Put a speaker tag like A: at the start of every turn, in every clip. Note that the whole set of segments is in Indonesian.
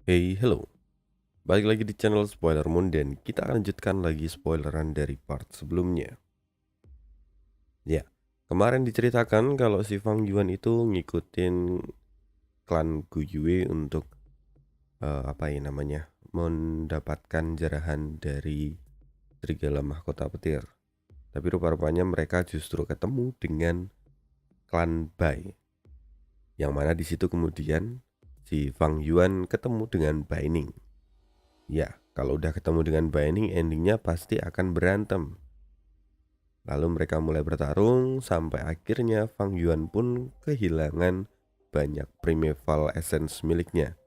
A: Hey, hello. Balik lagi di channel Spoiler Moon dan kita akan lanjutkan lagi spoileran dari part sebelumnya. Ya, kemarin diceritakan kalau si Fang Yuan itu ngikutin klan Gu Yue untuk mendapatkan jarahan dari serigala mahkota petir. Tapi rupa-rupanya mereka justru ketemu dengan klan Bai. Yang mana di situ kemudian si Fang Yuan ketemu dengan Bai Ning. Ya, kalau udah ketemu dengan Binding, endingnya pasti akan berantem. Lalu mereka mulai bertarung sampai akhirnya Fang Yuan pun kehilangan banyak Primeval Essence miliknya.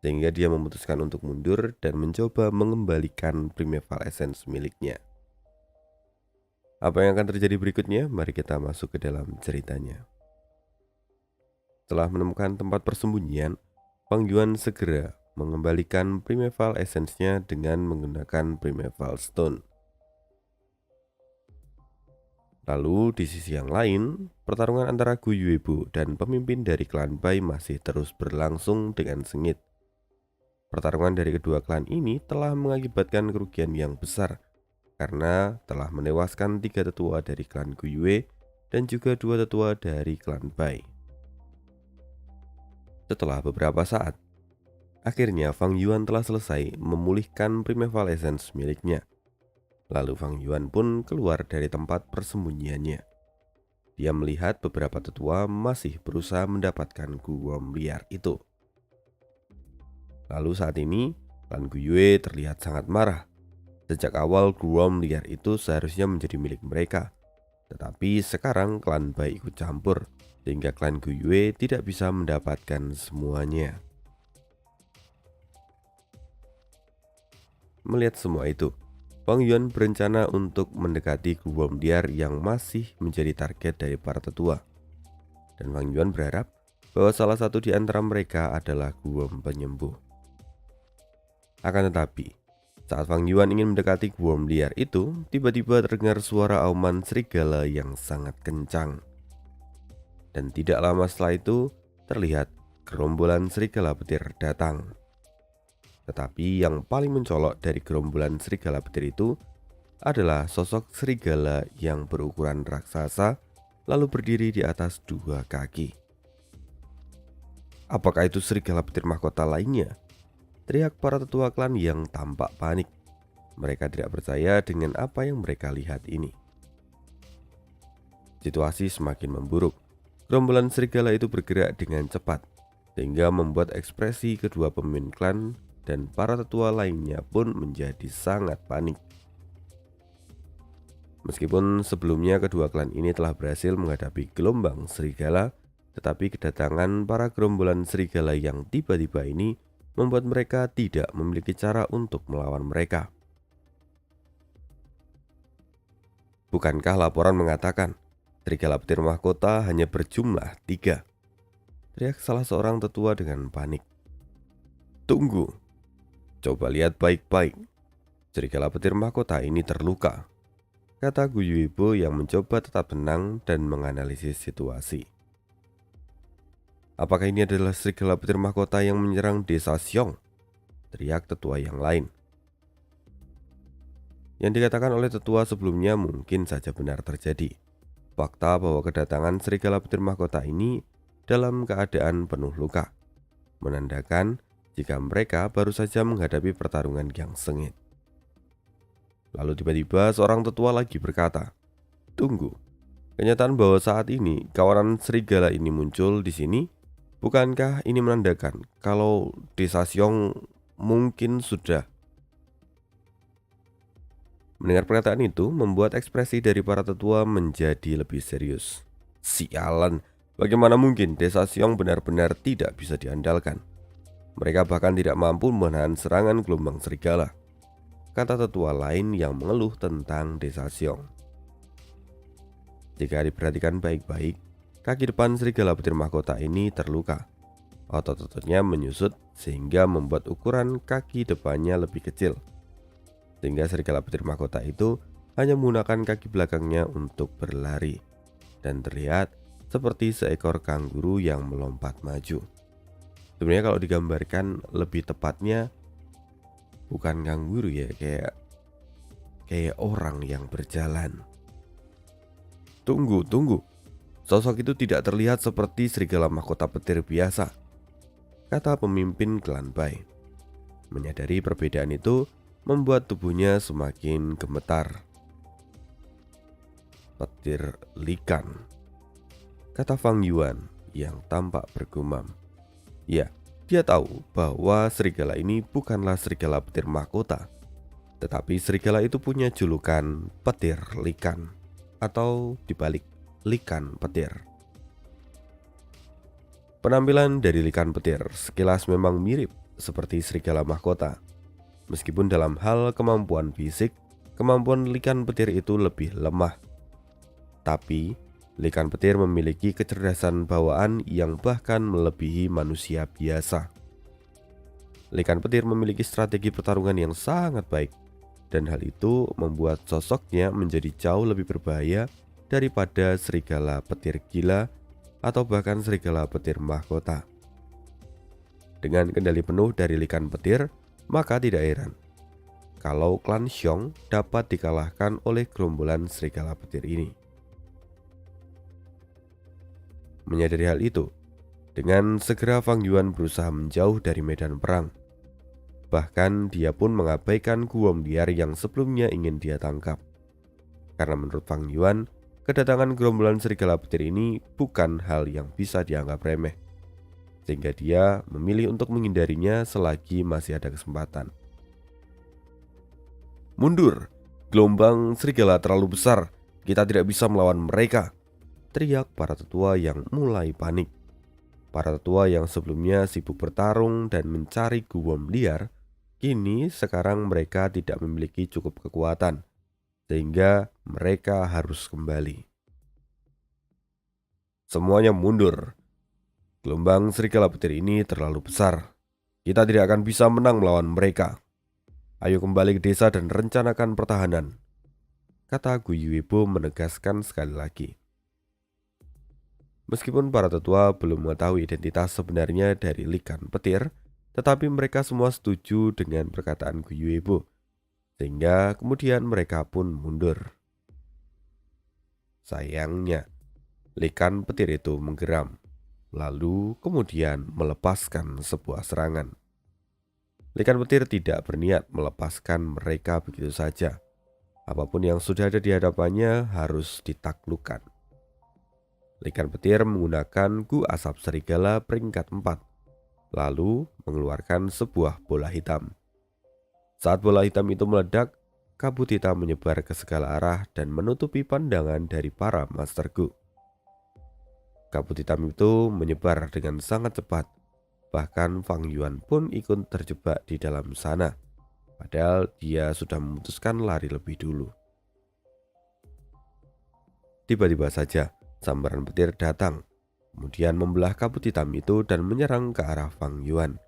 A: Sehingga dia memutuskan untuk mundur dan mencoba mengembalikan Primeval Essence miliknya. Apa yang akan terjadi berikutnya? Mari kita masuk ke dalam ceritanya. Setelah menemukan tempat persembunyian, Fang Yuan segera mengembalikan Primeval Essence-nya dengan menggunakan Primeval Stone. Lalu di sisi yang lain, pertarungan antara Gu Yuebu dan pemimpin dari klan Bai masih terus berlangsung dengan sengit. Pertarungan dari kedua klan ini telah mengakibatkan kerugian yang besar karena telah menewaskan 3 tetua dari klan Gu Yue dan juga 2 tetua dari klan Bai. Setelah beberapa saat, akhirnya Fang Yuan telah selesai memulihkan Primeval Essence miliknya. Lalu Fang Yuan pun keluar dari tempat persembunyiannya. Dia melihat beberapa tetua masih berusaha mendapatkan guam liar itu. Lalu saat ini, klan Gu Yue terlihat sangat marah. Sejak awal guam liar itu seharusnya menjadi milik mereka. Tetapi sekarang klan Bai ikut campur, sehingga klan Gu Yue tidak bisa mendapatkan semuanya. Melihat semua itu, Fang Yuan berencana untuk mendekati guam liar yang masih menjadi target dari para tetua. Dan Fang Yuan berharap bahwa salah satu di antara mereka adalah guam penyembuh. Akan tetapi, saat Fang Yuan ingin mendekati guam liar itu, tiba-tiba terdengar suara auman serigala yang sangat kencang. Dan tidak lama setelah itu, terlihat gerombolan serigala petir datang. Tetapi yang paling mencolok dari gerombolan serigala petir itu adalah sosok serigala yang berukuran raksasa lalu berdiri di atas 2 kaki. Apakah itu serigala petir mahkota lainnya? Teriak para tetua klan yang tampak panik. Mereka tidak percaya dengan apa yang mereka lihat ini. Situasi semakin memburuk. Gerombolan serigala itu bergerak dengan cepat sehingga membuat ekspresi kedua pemimpin klan dan para tetua lainnya pun menjadi sangat panik. Meskipun sebelumnya kedua klan ini telah berhasil menghadapi gelombang serigala, tetapi kedatangan para gerombolan serigala yang tiba-tiba ini membuat mereka tidak memiliki cara untuk melawan mereka. Bukankah laporan mengatakan serigala petir mahkota hanya berjumlah 3? Teriak salah seorang tetua dengan panik. Tunggu, coba lihat baik-baik. Serigala petir mahkota ini terluka, kata Gu Yuibo yang mencoba tetap tenang dan menganalisis situasi. Apakah ini adalah serigala petir mahkota yang menyerang desa Xiong? Teriak tetua yang lain. Yang dikatakan oleh tetua sebelumnya mungkin saja benar terjadi. Fakta bahwa kedatangan serigala petir mahkota ini dalam keadaan penuh luka menandakan jika mereka baru saja menghadapi pertarungan yang sengit. Lalu tiba-tiba seorang tetua lagi berkata, "Tunggu, kenyataan bahwa saat ini kawanan serigala ini muncul di sini, bukankah ini menandakan kalau desa Xiong mungkin sudah..." Mendengar pernyataan itu membuat ekspresi dari para tetua menjadi lebih serius. Sialan, bagaimana mungkin desa Xiong benar-benar tidak bisa diandalkan? Mereka bahkan tidak mampu menahan serangan gelombang serigala, kata tetua lain yang mengeluh tentang desa Xiong. Jika diperhatikan baik-baik, kaki depan serigala petir mahkota ini terluka. Otot-ototnya menyusut sehingga membuat ukuran kaki depannya lebih kecil. Sehingga serigala petir mahkota itu hanya menggunakan kaki belakangnya untuk berlari dan terlihat seperti seekor kanguru yang melompat maju. Sebenarnya kalau digambarkan lebih tepatnya bukan kanguru ya, kayak orang yang berjalan. Tunggu, tunggu. Sosok itu tidak terlihat seperti serigala mahkota petir biasa, kata pemimpin klan Bai. Menyadari perbedaan itu membuat tubuhnya semakin gemetar. Petir likan, kata Fang Yuan yang tampak bergumam. Ya, dia tahu bahwa serigala ini bukanlah serigala petir mahkota, tetapi serigala itu punya julukan petir likan, atau dibalik likan petir. Penampilan dari likan petir sekilas memang mirip seperti serigala mahkota. Meskipun dalam hal kemampuan fisik, kemampuan likan petir itu lebih lemah. Tapi, likan petir memiliki kecerdasan bawaan yang bahkan melebihi manusia biasa. Likan petir memiliki strategi pertarungan yang sangat baik, dan hal itu membuat sosoknya menjadi jauh lebih berbahaya daripada serigala petir gila atau bahkan serigala petir mahkota. Dengan kendali penuh dari likan petir, maka tidak heran kalau klan Xiong dapat dikalahkan oleh gerombolan serigala petir ini. Menyadari hal itu, dengan segera Fang Yuan berusaha menjauh dari medan perang. Bahkan dia pun mengabaikan Guom Liar yang sebelumnya ingin dia tangkap. Karena menurut Fang Yuan, kedatangan gerombolan serigala petir ini bukan hal yang bisa dianggap remeh, sehingga dia memilih untuk menghindarinya selagi masih ada kesempatan. Mundur, gelombang serigala terlalu besar, kita tidak bisa melawan mereka, teriak para tetua yang mulai panik. Para tetua yang sebelumnya sibuk bertarung dan mencari Guom Liar, kini sekarang mereka tidak memiliki cukup kekuatan, sehingga mereka harus kembali. Semuanya mundur. Gelombang serigala petir ini terlalu besar. Kita tidak akan bisa menang melawan mereka. Ayo kembali ke desa dan rencanakan pertahanan, kata Gu Yuibo menegaskan sekali lagi. Meskipun para tetua belum mengetahui identitas sebenarnya dari likan petir, tetapi mereka semua setuju dengan perkataan Gu Yuibo, sehingga kemudian mereka pun mundur. Sayangnya, likan petir itu menggeram, lalu kemudian melepaskan sebuah serangan. Likan petir tidak berniat melepaskan mereka begitu saja. Apapun yang sudah ada di hadapannya harus ditaklukkan. Likan petir menggunakan Gu asap serigala peringkat 4, lalu mengeluarkan sebuah bola hitam. Saat bola hitam itu meledak, kabut hitam menyebar ke segala arah dan menutupi pandangan dari para Master Gu. Kabut hitam itu menyebar dengan sangat cepat, bahkan Fang Yuan pun ikut terjebak di dalam sana, padahal dia sudah memutuskan lari lebih dulu. Tiba-tiba saja, sambaran petir datang, kemudian membelah kabut hitam itu dan menyerang ke arah Fang Yuan.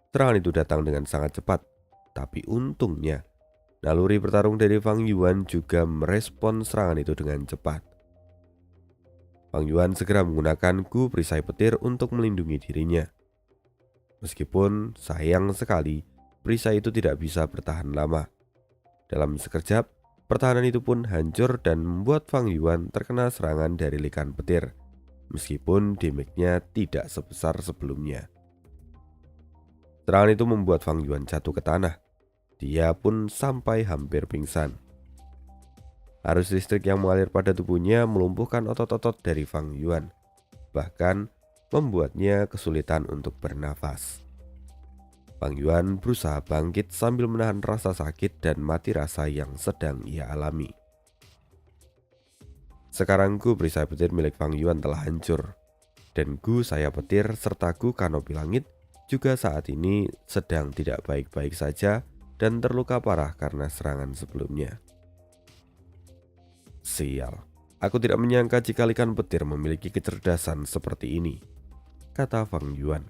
A: Serangan itu datang dengan sangat cepat, tapi untungnya naluri bertarung dari Fang Yuan juga merespon serangan itu dengan cepat. Fang Yuan segera menggunakan Gu perisai petir untuk melindungi dirinya. Meskipun sayang sekali, perisai itu tidak bisa bertahan lama. Dalam sekejap, pertahanan itu pun hancur dan membuat Fang Yuan terkena serangan dari likan petir, meskipun damage-nya tidak sebesar sebelumnya. Serangan itu membuat Fang Yuan jatuh ke tanah. Dia pun sampai hampir pingsan. Arus listrik yang mengalir pada tubuhnya melumpuhkan otot-otot dari Fang Yuan, bahkan membuatnya kesulitan untuk bernafas. Fang Yuan berusaha bangkit sambil menahan rasa sakit dan mati rasa yang sedang ia alami. Sekarang Gu perisai petir milik Fang Yuan telah hancur, dan Gu sayap petir serta Gu kanopi langit juga saat ini sedang tidak baik-baik saja dan terluka parah karena serangan sebelumnya. Sial, aku tidak menyangka jika likan petir memiliki kecerdasan seperti ini, kata Fang Yuan.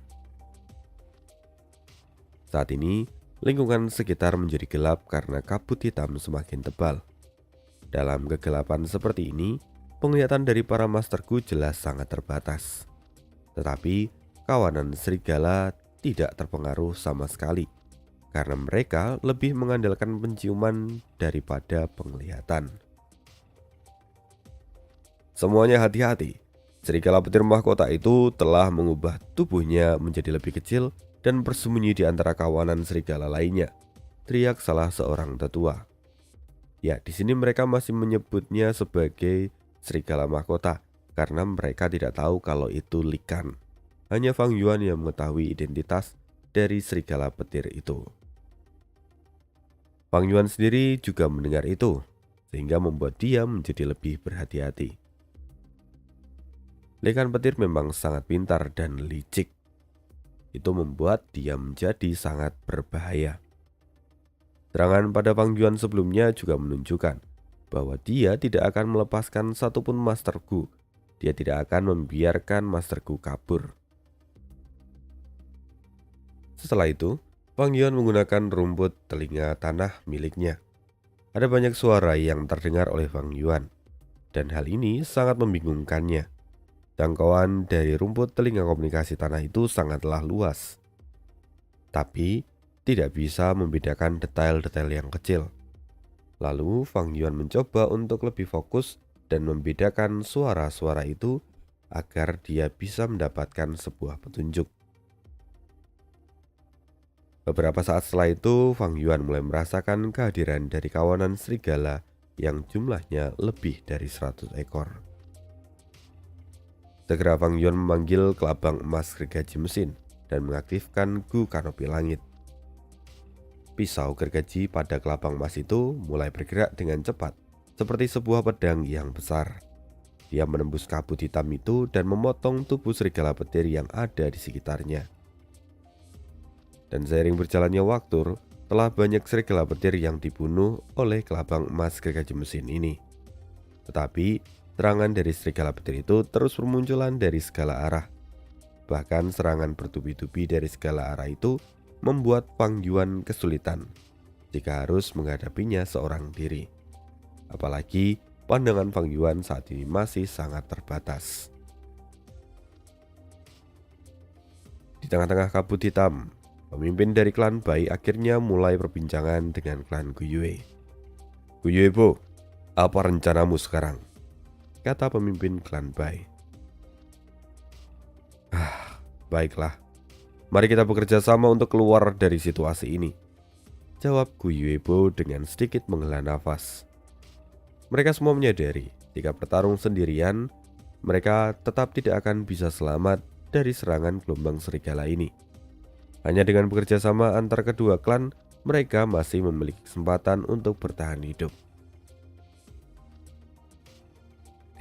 A: Saat ini, lingkungan sekitar menjadi gelap karena kabut hitam semakin tebal. Dalam kegelapan seperti ini, penglihatan dari para Master Gu jelas sangat terbatas. Tetapi, kawanan serigala tidak terpengaruh sama sekali karena mereka lebih mengandalkan penciuman daripada penglihatan. Semuanya hati-hati. Serigala petir mahkota itu telah mengubah tubuhnya menjadi lebih kecil dan bersembunyi di antara kawanan serigala lainnya, teriak salah seorang tetua. Ya, di sini mereka masih menyebutnya sebagai serigala mahkota karena mereka tidak tahu kalau itu Likan. Hanya Fang Yuan yang mengetahui identitas dari serigala petir itu. Fang Yuan sendiri juga mendengar itu, sehingga membuat dia menjadi lebih berhati-hati. Likan petir memang sangat pintar dan licik. Itu membuat dia menjadi sangat berbahaya. Serangan pada Fang Yuan sebelumnya juga menunjukkan bahwa dia tidak akan melepaskan satupun Master Gu. Dia tidak akan membiarkan Master Gu kabur. Setelah itu, Fang Yuan menggunakan rumput telinga tanah miliknya. Ada banyak suara yang terdengar oleh Fang Yuan, dan hal ini sangat membingungkannya. Jangkauan dari rumput telinga komunikasi tanah itu sangatlah luas, tapi tidak bisa membedakan detail-detail yang kecil. Lalu Fang Yuan mencoba untuk lebih fokus dan membedakan suara-suara itu agar dia bisa mendapatkan sebuah petunjuk. Beberapa saat setelah itu, Fang Yuan mulai merasakan kehadiran dari kawanan serigala yang jumlahnya lebih dari 100 ekor. Segera Fang Yuan memanggil kelabang emas gergaji mesin dan mengaktifkan Gu Kanopi Langit. Pisau gergaji pada kelabang emas itu mulai bergerak dengan cepat, seperti sebuah pedang yang besar. Dia menembus kabut hitam itu dan memotong tubuh serigala petir yang ada di sekitarnya. Dan seiring berjalannya waktu, telah banyak serigala petir yang dibunuh oleh kelabang emas gergaji mesin ini. Tetapi serangan dari serigala petir itu terus bermunculan dari segala arah. Bahkan serangan bertubi-tubi dari segala arah itu membuat Fang Yuan kesulitan jika harus menghadapinya seorang diri. Apalagi pandangan Fang Yuan saat ini masih sangat terbatas. Di tengah-tengah kabut hitam, pemimpin dari klan Bai akhirnya mulai perbincangan dengan klan Guyue. "Guyue Bo, apa rencanamu sekarang?" kata pemimpin klan Bai. Baiklah, mari kita bekerja sama untuk keluar dari situasi ini, jawab Guyue Bo dengan sedikit menghela nafas. Mereka semua menyadari jika bertarung sendirian, mereka tetap tidak akan bisa selamat dari serangan gelombang serigala ini. Hanya dengan bekerja sama antar kedua klan, mereka masih memiliki kesempatan untuk bertahan hidup.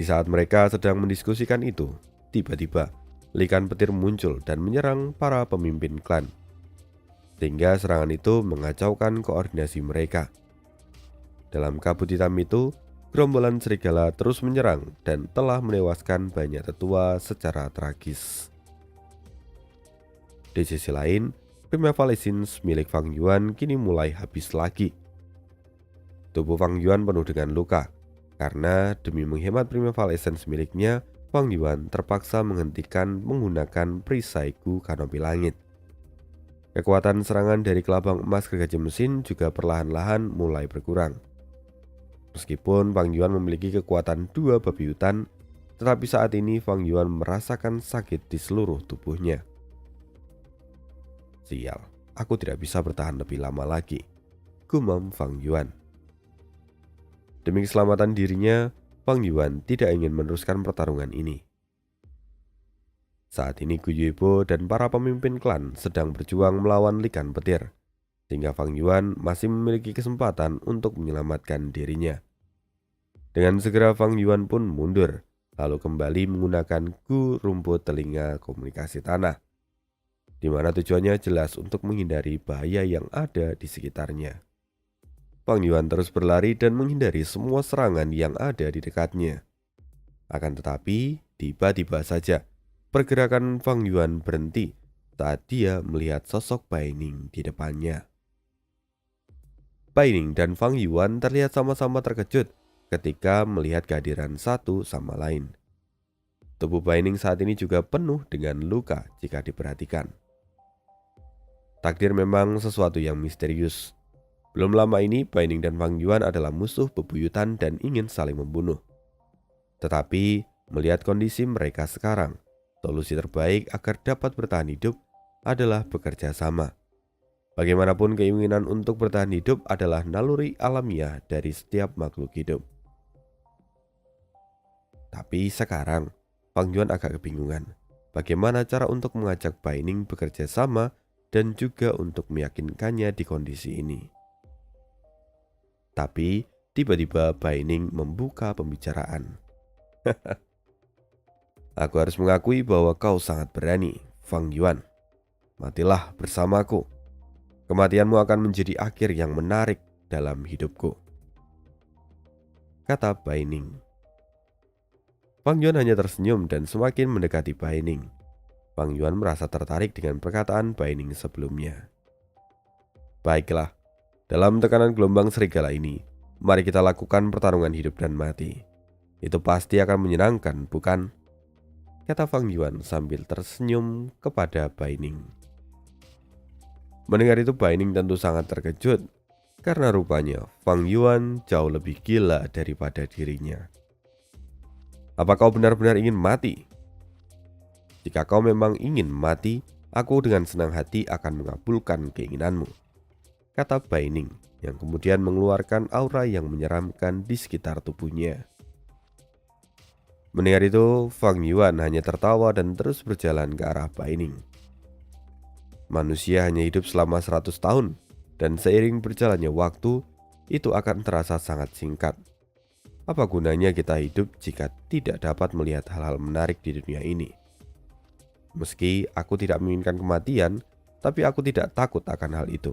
A: Di saat mereka sedang mendiskusikan itu, tiba-tiba Likan petir muncul dan menyerang para pemimpin klan. Sehingga serangan itu mengacaukan koordinasi mereka. Dalam kabut hitam itu, gerombolan serigala terus menyerang dan telah menewaskan banyak tetua secara tragis. Di sisi lain, Primeval Essence milik Fang Yuan kini mulai habis lagi. Tubuh Fang Yuan penuh dengan luka. Karena demi menghemat Primeval Essence miliknya, Fang Yuan terpaksa menghentikan menggunakan perisai Gu Kanopi Langit. Kekuatan serangan dari kelabang emas gergaji mesin juga perlahan-lahan mulai berkurang. Meskipun Fang Yuan memiliki kekuatan 2 babi hutan, tetapi saat ini Fang Yuan merasakan sakit di seluruh tubuhnya. Sial, aku tidak bisa bertahan lebih lama lagi, gumam Fang Yuan. Demi keselamatan dirinya, Fang Yuan tidak ingin meneruskan pertarungan ini. Saat ini Guyue Bo dan para pemimpin klan sedang berjuang melawan Likan petir, sehingga Fang Yuan masih memiliki kesempatan untuk menyelamatkan dirinya. Dengan segera Fang Yuan pun mundur, lalu kembali menggunakan Gu rumput telinga komunikasi tanah, di mana tujuannya jelas untuk menghindari bahaya yang ada di sekitarnya. Fang Yuan terus berlari dan menghindari semua serangan yang ada di dekatnya. Akan tetapi, tiba-tiba saja pergerakan Fang Yuan berhenti saat dia melihat sosok Bai Ning di depannya. Bai Ning dan Fang Yuan terlihat sama-sama terkejut ketika melihat kehadiran satu sama lain. Tubuh Baining saat ini juga penuh dengan luka jika diperhatikan. Takdir memang sesuatu yang misterius. Belum lama ini Baining dan Wang Yuan adalah musuh bebuyutan dan ingin saling membunuh. Tetapi melihat kondisi mereka sekarang, solusi terbaik agar dapat bertahan hidup adalah bekerja sama. Bagaimanapun keinginan untuk bertahan hidup adalah naluri alamiah dari setiap makhluk hidup. Tapi sekarang Wang Yuan agak kebingungan bagaimana cara untuk mengajak Baining bekerja sama dan juga untuk meyakinkannya di kondisi ini. Tapi tiba-tiba Baining membuka pembicaraan. Aku harus mengakui bahwa kau sangat berani, Wang Yuan. Matilah bersamaku. Kematianmu akan menjadi akhir yang menarik dalam hidupku, kata Baining. Wang Yuan hanya tersenyum dan semakin mendekati Baining. Wang Yuan merasa tertarik dengan perkataan Baining sebelumnya. Baiklah, dalam tekanan gelombang serigala ini, mari kita lakukan pertarungan hidup dan mati. Itu pasti akan menyenangkan, bukan? Kata Wang Yuan sambil tersenyum kepada Baining. Mendengar itu Baining tentu sangat terkejut, karena rupanya Wang Yuan jauh lebih gila daripada dirinya. Apa kau benar-benar ingin mati? Jika kau memang ingin mati, aku dengan senang hati akan mengabulkan keinginanmu, kata Baining yang kemudian mengeluarkan aura yang menyeramkan di sekitar tubuhnya. Mendengar itu, Wang Yuan hanya tertawa dan terus berjalan ke arah Baining. Manusia hanya hidup selama 100 tahun, dan seiring berjalannya waktu, itu akan terasa sangat singkat. Apa gunanya kita hidup jika tidak dapat melihat hal-hal menarik di dunia ini? Meski aku tidak menginginkan kematian, tapi aku tidak takut akan hal itu.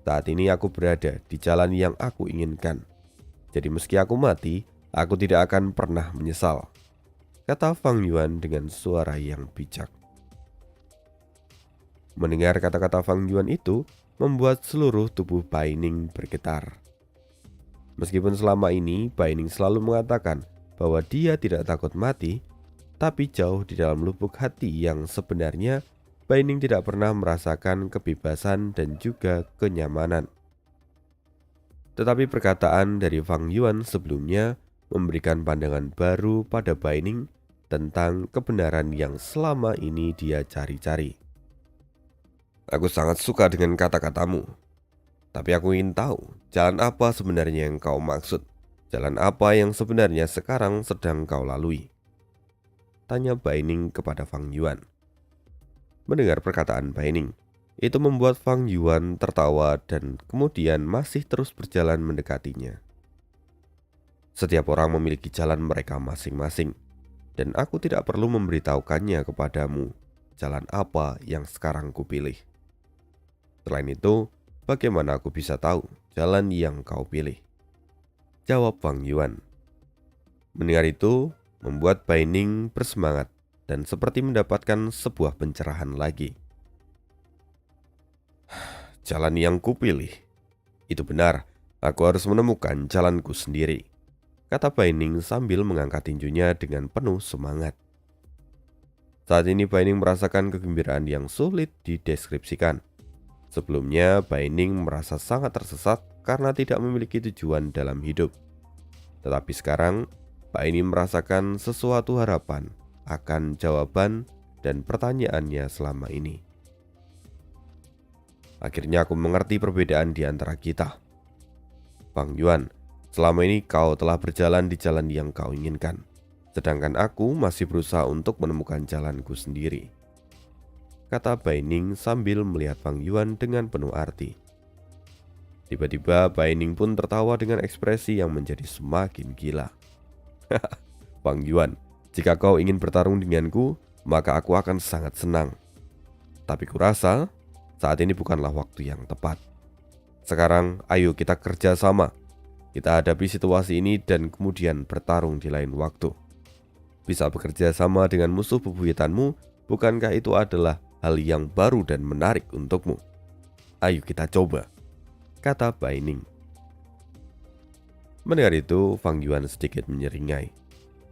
A: Saat ini aku berada di jalan yang aku inginkan. Jadi meski aku mati, aku tidak akan pernah menyesal, kata Wang Yuan dengan suara yang bijak. Mendengar kata-kata Wang Yuan itu membuat seluruh tubuh Baining bergetar. Meskipun selama ini Baining selalu mengatakan bahwa dia tidak takut mati, tapi jauh di dalam lubuk hati yang sebenarnya Baining tidak pernah merasakan kebebasan dan juga kenyamanan. Tetapi perkataan dari Wang Yuan sebelumnya memberikan pandangan baru pada Baining tentang kebenaran yang selama ini dia cari-cari. Aku sangat suka dengan kata-katamu, tapi aku ingin tahu jalan apa sebenarnya yang kau maksud. Jalan apa yang sebenarnya sekarang sedang kau lalui? Tanya Baining kepada Wang Yuan. Mendengar perkataan Baining, itu membuat Wang Yuan tertawa dan kemudian masih terus berjalan mendekatinya. Setiap orang memiliki jalan mereka masing-masing, dan aku tidak perlu memberitahukannya kepadamu jalan apa yang sekarang kupilih. Selain itu, bagaimana aku bisa tahu jalan yang kau pilih? Jawab Wang Yuan. Mendengar itu, membuat Baining bersemangat dan seperti mendapatkan sebuah pencerahan lagi. Jalan yang kupilih, itu benar, aku harus menemukan jalanku sendiri, kata Baining sambil mengangkat tinjunya dengan penuh semangat. Saat ini Baining merasakan kegembiraan yang sulit dideskripsikan. Sebelumnya Baining merasa sangat tersesat karena tidak memiliki tujuan dalam hidup. Tetapi sekarang Baining merasakan sesuatu harapan akan jawaban dan pertanyaannya selama ini. Akhirnya aku mengerti perbedaan di antara kita. Wang Yuan, selama ini kau telah berjalan di jalan yang kau inginkan, sedangkan aku masih berusaha untuk menemukan jalanku sendiri, kata Baining sambil melihat Wang Yuan dengan penuh arti. Tiba-tiba Baining pun tertawa dengan ekspresi yang menjadi semakin gila. Wang Yuan, jika kau ingin bertarung denganku, maka aku akan sangat senang. Tapi kurasa saat ini bukanlah waktu yang tepat. Sekarang ayo kita kerja sama. Kita hadapi situasi ini dan kemudian bertarung di lain waktu. Bisa bekerja sama dengan musuh bebuyutanmu, bukankah itu adalah hal yang baru dan menarik untukmu? Ayo kita coba, kata Baining. Mendengar itu, Wang Yuan sedikit menyeringai.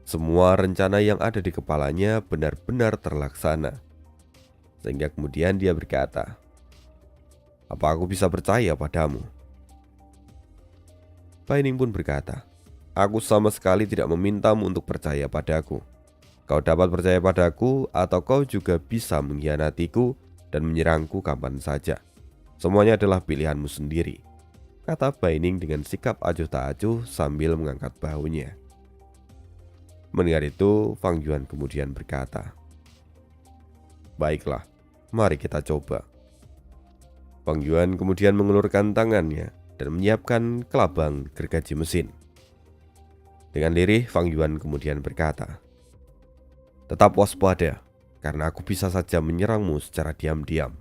A: Semua rencana yang ada di kepalanya benar-benar terlaksana. Sehingga kemudian dia berkata, "Apa aku bisa percaya padamu?" Baining pun berkata, "Aku sama sekali tidak memintamu untuk percaya padaku. Kau dapat percaya padaku atau kau juga bisa mengkhianatiku dan menyerangku kapan saja. Semuanya adalah pilihanmu sendiri," kata Baining dengan sikap acuh tak acuh sambil mengangkat bahunya. Mendengar itu, Fang Yuan kemudian berkata, "Baiklah, mari kita coba." Fang Yuan kemudian mengulurkan tangannya dan menyiapkan kelabang gergaji mesin. Dengan lirih, Fang Yuan kemudian berkata, "Tetap waspada, karena aku bisa saja menyerangmu secara diam-diam."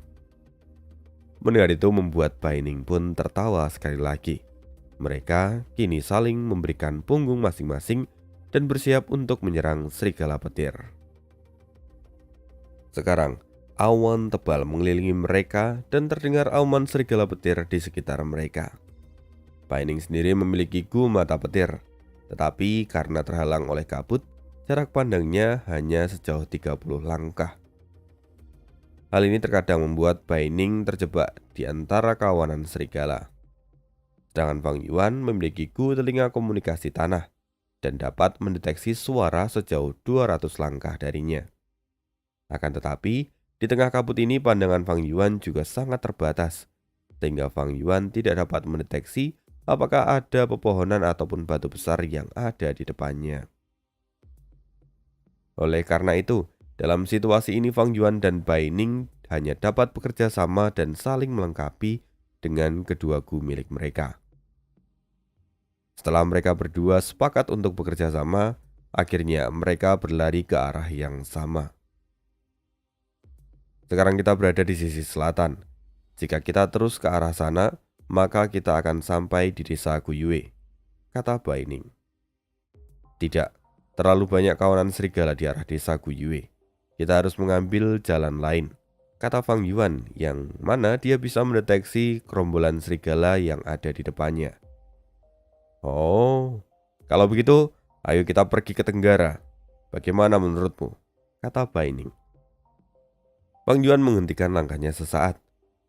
A: Mendengar itu membuat Baining pun tertawa sekali lagi. Mereka kini saling memberikan punggung masing-masing dan bersiap untuk menyerang serigala petir. Sekarang, awan tebal mengelilingi mereka dan terdengar auman serigala petir di sekitar mereka. Baining sendiri memiliki gum mata petir, tetapi karena terhalang oleh kabut, jarak pandangnya hanya sejauh 30 langkah. Hal ini terkadang membuat Baining terjebak di antara kawanan serigala. Sedangkan Fang Yuan memiliki gu telinga komunikasi tanah dan dapat mendeteksi suara sejauh 200 langkah darinya. Akan tetapi, di tengah kabut ini pandangan Fang Yuan juga sangat terbatas, sehingga Fang Yuan tidak dapat mendeteksi apakah ada pepohonan ataupun batu besar yang ada di depannya. Oleh karena itu, dalam situasi ini Fang Yuan dan Baining hanya dapat bekerja sama dan saling melengkapi dengan kedua gu milik mereka. Setelah mereka berdua sepakat untuk bekerja sama, akhirnya mereka berlari ke arah yang sama. Sekarang kita berada di sisi selatan. Jika kita terus ke arah sana, maka kita akan sampai di desa Guyue, kata Baining. Tidak, terlalu banyak kawanan serigala di arah desa Guyue. Kita harus mengambil jalan lain, kata Fang Yuan, yang mana dia bisa mendeteksi gerombolan serigala yang ada di depannya. "Oh, kalau begitu, ayo kita pergi ke tenggara. Bagaimana menurutmu?" kata Baining. Fang Yuan menghentikan langkahnya sesaat,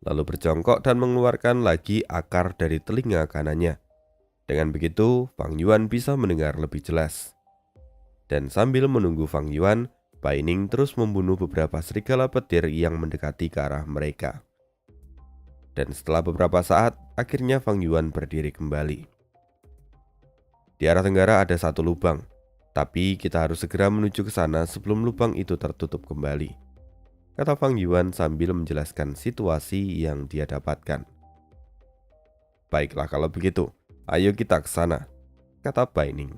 A: lalu berjongkok dan mengeluarkan lagi akar dari telinga kanannya. Dengan begitu, Fang Yuan bisa mendengar lebih jelas. Dan sambil menunggu Fang Yuan, Baining terus membunuh beberapa serigala petir yang mendekati ke arah mereka. Dan setelah beberapa saat, akhirnya Fang Yuan berdiri kembali. Di arah tenggara ada satu lubang, tapi kita harus segera menuju ke sana sebelum lubang itu tertutup kembali, kata Fang Yuan sambil menjelaskan situasi yang dia dapatkan. "Baiklah kalau begitu, ayo kita ke sana," kata Baining.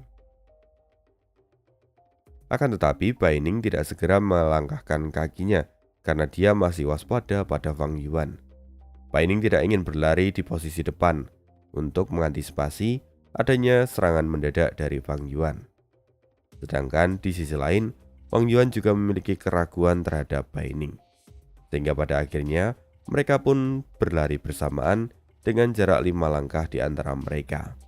A: Akan tetapi Baining tidak segera melangkahkan kakinya karena dia masih waspada pada Fang Yuan. Baining tidak ingin berlari di posisi depan untuk mengantisipasi adanya serangan mendadak dari Fang Yuan. Sedangkan di sisi lain, Fang Yuan juga memiliki keraguan terhadap Baining. Sehingga pada akhirnya mereka pun berlari bersamaan dengan jarak 5 langkah di antara mereka.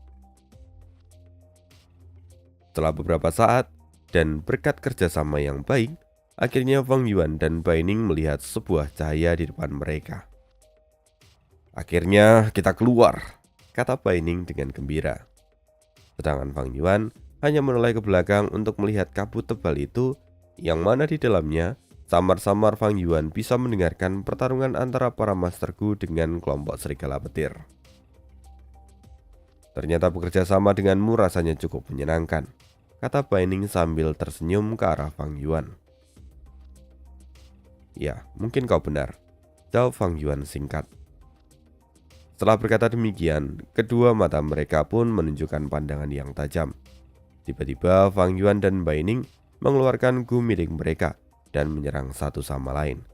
A: Setelah beberapa saat dan berkat kerjasama yang baik, akhirnya Fang Yuan dan Baining melihat sebuah cahaya di depan mereka. "Akhirnya kita keluar," kata Baining dengan gembira. Sedangkan Fang Yuan hanya menoleh ke belakang untuk melihat kabut tebal itu, yang mana di dalamnya samar-samar Fang Yuan bisa mendengarkan pertarungan antara para Master Gu dengan kelompok serigala petir. "Ternyata bekerja sama denganmu rasanya cukup menyenangkan," kata Baining sambil tersenyum ke arah Fang Yuan. "Ya, mungkin kau benar," jawab Fang Yuan singkat. Setelah berkata demikian, kedua mata mereka pun menunjukkan pandangan yang tajam. Tiba-tiba Fang Yuan dan Baining mengeluarkan gu milik mereka dan menyerang satu sama lain.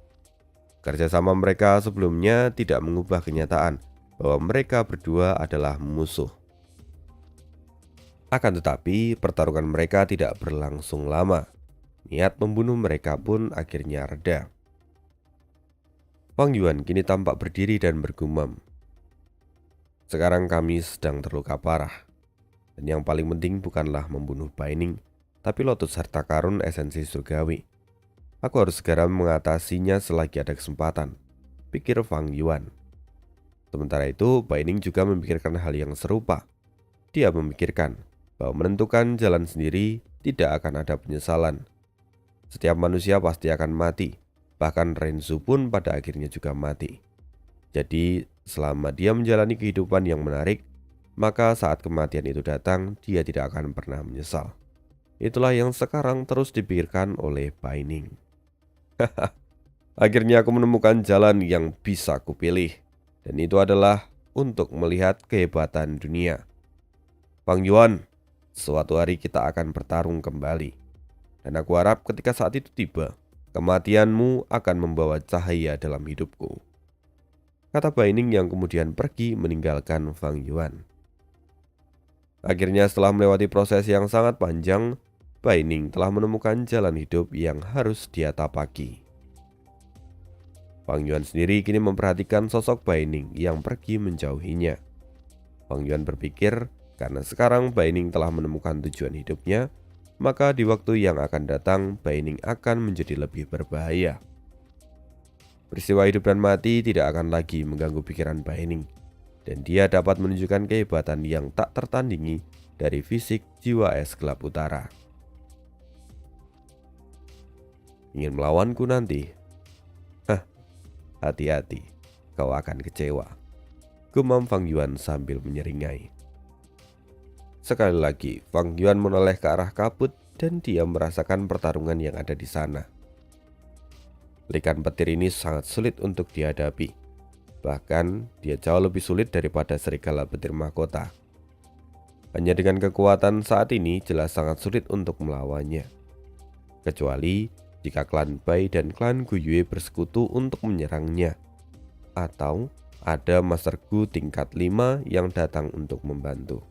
A: Kerjasama mereka sebelumnya tidak mengubah kenyataan bahwa mereka berdua adalah musuh. Akan tetapi pertarungan mereka tidak berlangsung lama. Niat membunuh mereka pun akhirnya reda. Fang Yuan kini tampak berdiri dan bergumam, "Sekarang kami sedang terluka parah. Dan yang paling penting bukanlah membunuh Baining, tapi lotus harta karun esensi surgawi. Aku harus segera mengatasinya selagi ada kesempatan, pikir Fang Yuan. Sementara itu, Bai Ning juga memikirkan hal yang serupa. Dia memikirkan bahwa menentukan jalan sendiri tidak akan ada penyesalan. Setiap manusia pasti akan mati, bahkan Renzu pun pada akhirnya juga mati. Jadi, selama dia menjalani kehidupan yang menarik, maka saat kematian itu datang, dia tidak akan pernah menyesal. Itulah yang sekarang terus dipikirkan oleh Bai Ning. Akhirnya aku menemukan jalan yang bisa kupilih, dan itu adalah untuk melihat kehebatan dunia. Fang Yuan, suatu hari kita akan bertarung kembali, dan aku harap ketika saat itu tiba, kematianmu akan membawa cahaya dalam hidupku, kata Bai Ning yang kemudian pergi meninggalkan Fang Yuan. Akhirnya setelah melewati proses yang sangat panjang, Bai Ning telah menemukan jalan hidup yang harus dia tapaki. Fang Yuan sendiri kini memperhatikan sosok Bai Ning yang pergi menjauhinya. Fang Yuan berpikir karena sekarang Bai Ning telah menemukan tujuan hidupnya, maka di waktu yang akan datang Bai Ning akan menjadi lebih berbahaya. Peristiwa hidup dan mati tidak akan lagi mengganggu pikiran Bai Ning, dan dia dapat menunjukkan kehebatan yang tak tertandingi dari fisik jiwa es gelap utara. Ingin melawanku nanti? Hati-hati, kau akan kecewa, gumam Fang Yuan sambil menyeringai. Sekali lagi, Fang Yuan menoleh ke arah kabut dan dia merasakan pertarungan yang ada di sana. Likan petir ini sangat sulit untuk dihadapi. Bahkan, dia jauh lebih sulit daripada serigala petir mahkota. Hanya dengan kekuatan saat ini jelas sangat sulit untuk melawannya. Kecuali jika klan Bai dan klan Guyue bersekutu untuk menyerangnya, atau ada Master Gu tingkat 5 yang datang untuk membantu.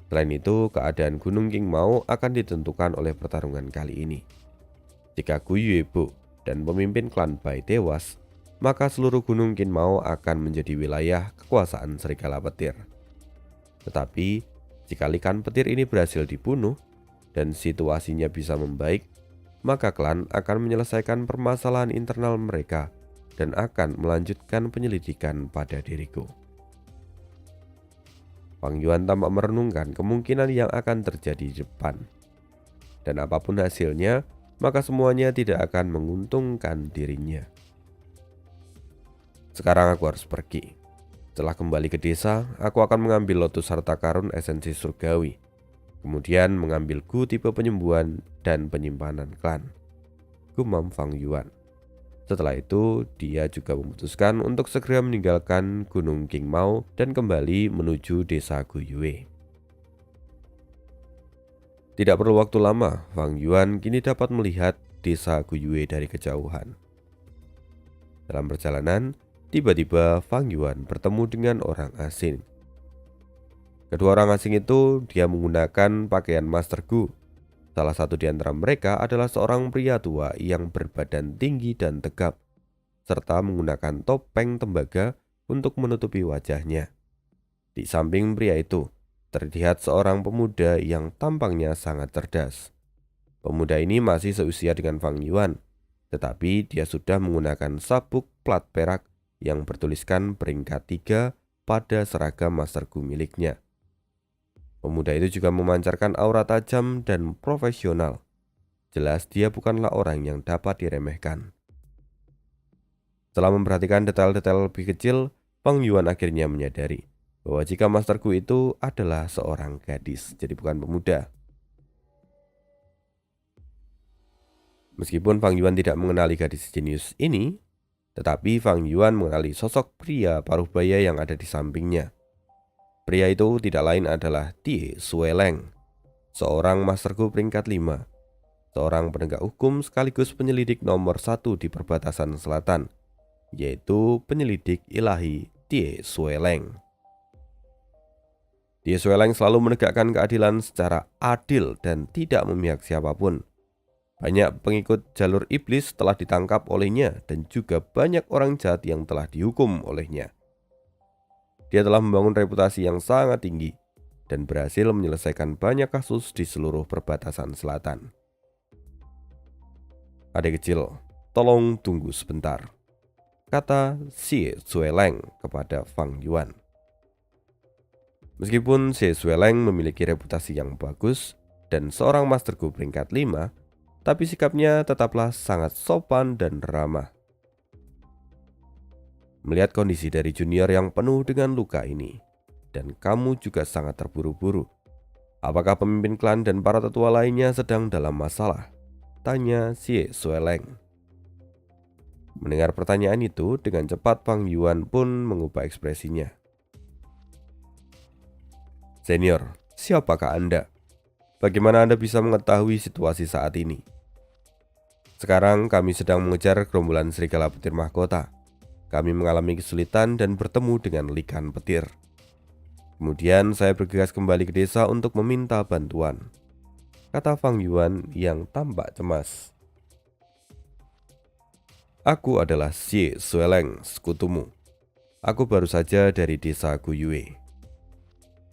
A: Selain itu, keadaan Gunung Qingmao akan ditentukan oleh pertarungan kali ini. Jika Guyue Bu dan pemimpin klan Bai tewas, maka seluruh Gunung Qingmao akan menjadi wilayah kekuasaan serigala petir. Tetapi, jika likan petir ini berhasil dibunuh dan situasinya bisa membaik, maka klan akan menyelesaikan permasalahan internal mereka dan akan melanjutkan penyelidikan pada diriku. Fang Yuan tampak merenungkan kemungkinan yang akan terjadi di depan. Dan apapun hasilnya, maka semuanya tidak akan menguntungkan dirinya. Sekarang aku harus pergi. Setelah kembali ke desa, aku akan mengambil lotus harta karun esensi surgawi. Kemudian mengambil Gu tipe penyembuhan dan penyimpanan klan, gumam Fang Yuan. Setelah itu, dia juga memutuskan untuk segera meninggalkan Gunung Qingmao dan kembali menuju desa Guyue. Tidak perlu waktu lama, Fang Yuan kini dapat melihat desa Guyue dari kejauhan. Dalam perjalanan, tiba-tiba Fang Yuan bertemu dengan orang asing. Kedua orang asing itu dia menggunakan pakaian Master Gu. Salah satu di antara mereka adalah seorang pria tua yang berbadan tinggi dan tegap, serta menggunakan topeng tembaga untuk menutupi wajahnya. Di samping pria itu, terlihat seorang pemuda yang tampangnya sangat cerdas. Pemuda ini masih seusia dengan Fang Yuan, tetapi dia sudah menggunakan sabuk plat perak yang bertuliskan peringkat 3 pada seragam Master Gu miliknya. Pemuda itu juga memancarkan aura tajam dan profesional. Jelas dia bukanlah orang yang dapat diremehkan. Setelah memperhatikan detail-detail lebih kecil, Fang Yuan akhirnya menyadari bahwa jika Master Gu itu adalah seorang gadis, jadi bukan pemuda. Meskipun Fang Yuan tidak mengenali gadis jenius ini, tetapi Fang Yuan mengenali sosok pria paruh baya yang ada di sampingnya. Pria itu tidak lain adalah Die Xueleng, seorang Master Gu peringkat 5, seorang penegak hukum sekaligus penyelidik nomor 1 di perbatasan selatan, yaitu penyelidik ilahi Die Xueleng. Die Xueleng selalu menegakkan keadilan secara adil dan tidak memihak siapapun. Banyak pengikut jalur iblis telah ditangkap olehnya dan juga banyak orang jahat yang telah dihukum olehnya. Dia telah membangun reputasi yang sangat tinggi, dan berhasil menyelesaikan banyak kasus di seluruh perbatasan selatan. "Adik kecil, tolong tunggu sebentar," kata Xie Zueleng kepada Fang Yuan. Meskipun Xie Zueleng memiliki reputasi yang bagus dan seorang Master Gu peringkat 5, tapi sikapnya tetaplah sangat sopan dan ramah. "Melihat kondisi dari junior yang penuh dengan luka ini, dan kamu juga sangat terburu-buru. Apakah pemimpin klan dan para tetua lainnya sedang dalam masalah?" tanya Xie Zueleng. Mendengar pertanyaan itu, dengan cepat Fang Yuan pun mengubah ekspresinya. "Senior, siapakah Anda? Bagaimana Anda bisa mengetahui situasi saat ini?" "Sekarang kami sedang mengejar gerombolan serigala petir mahkota. Kami mengalami kesulitan dan bertemu dengan likan petir. Kemudian saya bergegas kembali ke desa untuk meminta bantuan," kata Fang Yuan yang tampak cemas. "Aku adalah Xie Zueleng, sekutumu. Aku baru saja dari desa Guyue.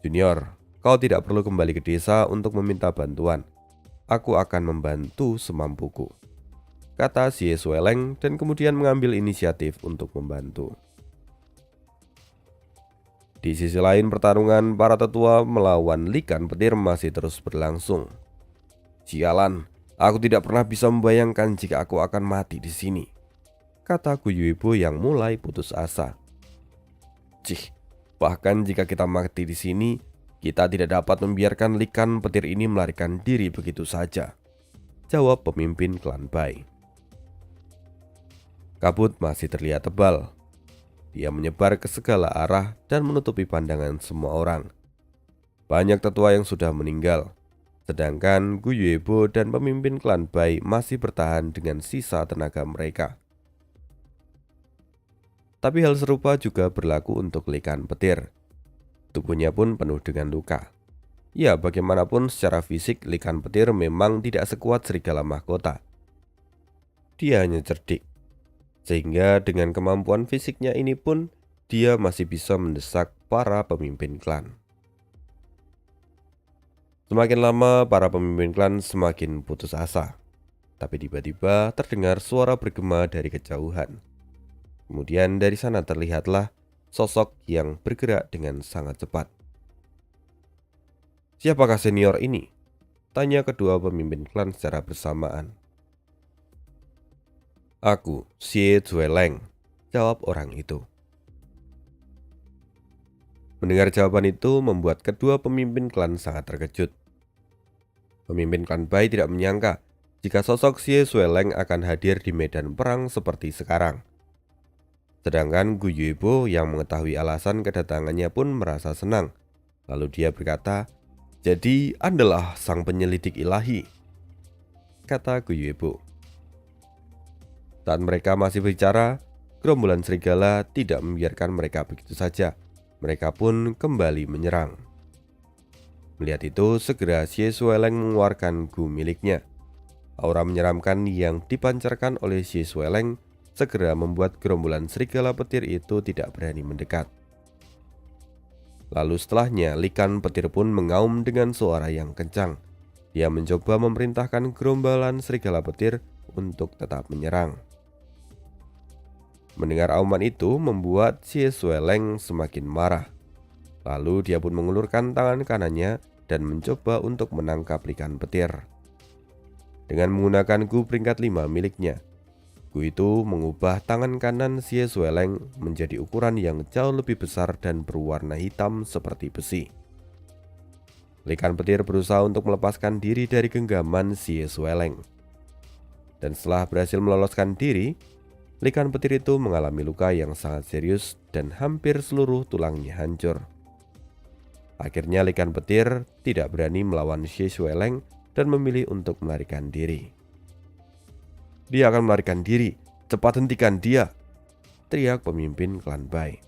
A: Junior, kau tidak perlu kembali ke desa untuk meminta bantuan. Aku akan membantu semampuku," kata Xie Zueleng dan kemudian mengambil inisiatif untuk membantu. Di sisi lain, pertarungan para tetua melawan likan petir masih terus berlangsung. "Sialan, aku tidak pernah bisa membayangkan jika aku akan mati di sini," kata Gu Yuibo yang mulai putus asa. "Cih, bahkan jika kita mati di sini, kita tidak dapat membiarkan likan petir ini melarikan diri begitu saja," jawab pemimpin klan Bai. Kabut masih terlihat tebal. Dia menyebar ke segala arah dan menutupi pandangan semua orang. Banyak tetua yang sudah meninggal, sedangkan Gu Yuibo dan pemimpin klan Bai masih bertahan dengan sisa tenaga mereka. Tapi hal serupa juga berlaku untuk likan petir. Tubuhnya pun penuh dengan luka. Ya, bagaimanapun secara fisik likan petir memang tidak sekuat serigala mahkota. Dia hanya cerdik, sehingga dengan kemampuan fisiknya ini pun dia masih bisa mendesak para pemimpin klan. Semakin lama para pemimpin klan semakin putus asa. Tapi tiba-tiba terdengar suara bergema dari kejauhan. Kemudian dari sana terlihatlah sosok yang bergerak dengan sangat cepat. "Siapakah senior ini?" tanya kedua pemimpin klan secara bersamaan. "Aku, Xie Zueleng," jawab orang itu. Mendengar jawaban itu membuat kedua pemimpin klan sangat terkejut. Pemimpin klan Bai tidak menyangka jika sosok Xie Zueleng akan hadir di medan perang seperti sekarang. Sedangkan Gu Yuibo yang mengetahui alasan kedatangannya pun merasa senang. Lalu dia berkata, "Jadi Andalah sang penyelidik ilahi," kata Gu Yuibo. Saat mereka masih bicara, gerombolan serigala tidak membiarkan mereka begitu saja. Mereka pun kembali menyerang. Melihat itu, segera Xie Zueleng mengeluarkan gu miliknya. Aura menyeramkan yang dipancarkan oleh Xie Zueleng segera membuat gerombolan serigala petir itu tidak berani mendekat. Lalu setelahnya, likan petir pun mengaum dengan suara yang kencang. Dia mencoba memerintahkan gerombolan serigala petir untuk tetap menyerang. Mendengar auman itu membuat Xie Zueleng semakin marah. Lalu dia pun mengulurkan tangan kanannya dan mencoba untuk menangkap likan petir. Dengan menggunakan gu peringkat 5 miliknya, gu itu mengubah tangan kanan Xie Zueleng menjadi ukuran yang jauh lebih besar dan berwarna hitam seperti besi. Likan petir berusaha untuk melepaskan diri dari genggaman Xie Zueleng. Dan setelah berhasil meloloskan diri, likan petir itu mengalami luka yang sangat serius dan hampir seluruh tulangnya hancur. Akhirnya likan petir tidak berani melawan Xie Zueleng dan memilih untuk melarikan diri. "Dia akan melarikan diri, cepat hentikan dia!" teriak pemimpin klan Bai.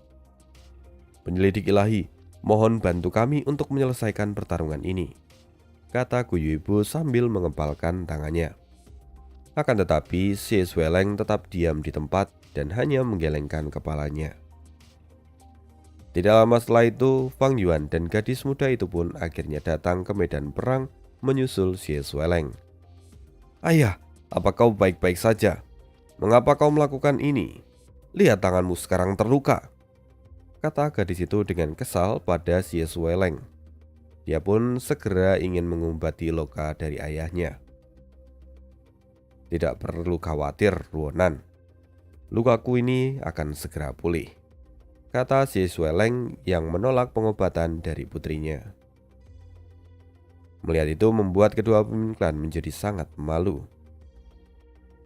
A: "Penyelidik ilahi, mohon bantu kami untuk menyelesaikan pertarungan ini," kata Gu Yuibo sambil mengepalkan tangannya. Akan tetapi Xie Zueleng tetap diam di tempat dan hanya menggelengkan kepalanya. Tidak lama setelah itu, Fang Yuan dan gadis muda itu pun akhirnya datang ke medan perang menyusul Xie Sueleng. "Ayah, apa kau baik-baik saja? Mengapa kau melakukan ini? Lihat tanganmu sekarang terluka," kata gadis itu dengan kesal pada Xie Sueleng. Dia pun segera ingin mengobati luka dari ayahnya. "Tidak perlu khawatir, Ruonan. Lukaku ini akan segera pulih," kata Xie Sueleng yang menolak pengobatan dari putrinya. Melihat itu membuat kedua pemimpin klan menjadi sangat malu.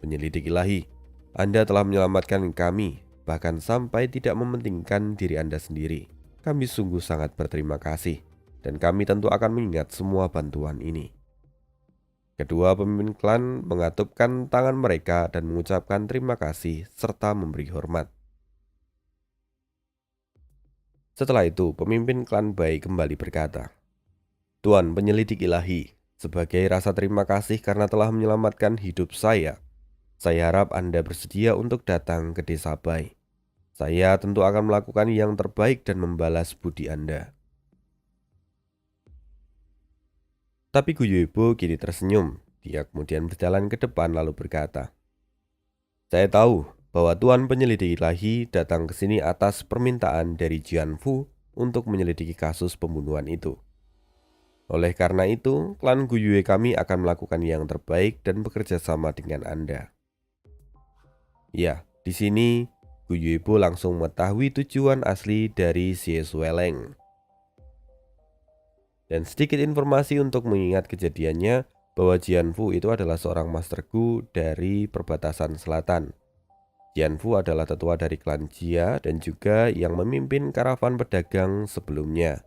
A: "Penyelidik ilahi, Anda telah menyelamatkan kami, bahkan sampai tidak mementingkan diri Anda sendiri. Kami sungguh sangat berterima kasih, dan kami tentu akan mengingat semua bantuan ini." Kedua pemimpin klan mengatupkan tangan mereka dan mengucapkan terima kasih serta memberi hormat. Setelah itu, pemimpin klan Bai kembali berkata, "Tuan penyelidik ilahi, sebagai rasa terima kasih karena telah menyelamatkan hidup saya harap Anda bersedia untuk datang ke desa Bai. Saya tentu akan melakukan yang terbaik dan membalas budi Anda." Tapi Gu Yuebo kini tersenyum. Dia kemudian berjalan ke depan lalu berkata, "Saya tahu bahwa Tuan penyelidik ilahi datang ke sini atas permintaan dari Jian Fu untuk menyelidiki kasus pembunuhan itu. Oleh karena itu, klan Gu Yue kami akan melakukan yang terbaik dan bekerja sama dengan Anda." Ya, di sini Gu Yuebo langsung mengetahui tujuan asli dari Xie Sueleng. Dan sedikit informasi untuk mengingat kejadiannya bahwa Jian Fu itu adalah seorang Master Gu dari perbatasan selatan. Jian Fu adalah tetua dari klan Jia dan juga yang memimpin karavan pedagang sebelumnya,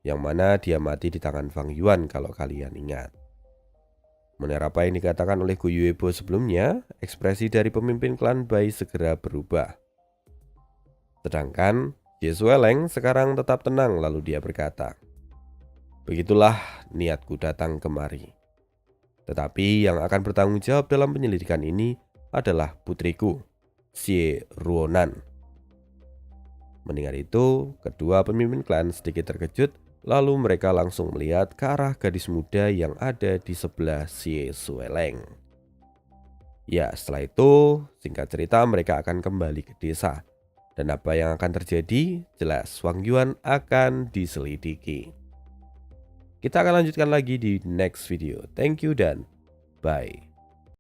A: yang mana dia mati di tangan Fang Yuan kalau kalian ingat. Mendengar apa yang dikatakan oleh Gu Yuebo sebelumnya, ekspresi dari pemimpin klan Bai segera berubah. Sedangkan Xie Sueleng sekarang tetap tenang lalu dia berkata, "Begitulah niatku datang kemari. Tetapi yang akan bertanggung jawab dalam penyelidikan ini adalah putriku, Xie Ruonan." Mendengar itu, kedua pemimpin klan sedikit terkejut, lalu mereka langsung melihat ke arah gadis muda yang ada di sebelah Xie Sueleng. Ya, setelah itu, singkat cerita mereka akan kembali ke desa. Dan apa yang akan terjadi, jelas Wang Yuan akan diselidiki. Kita akan lanjutkan lagi di next video. Thank you dan bye.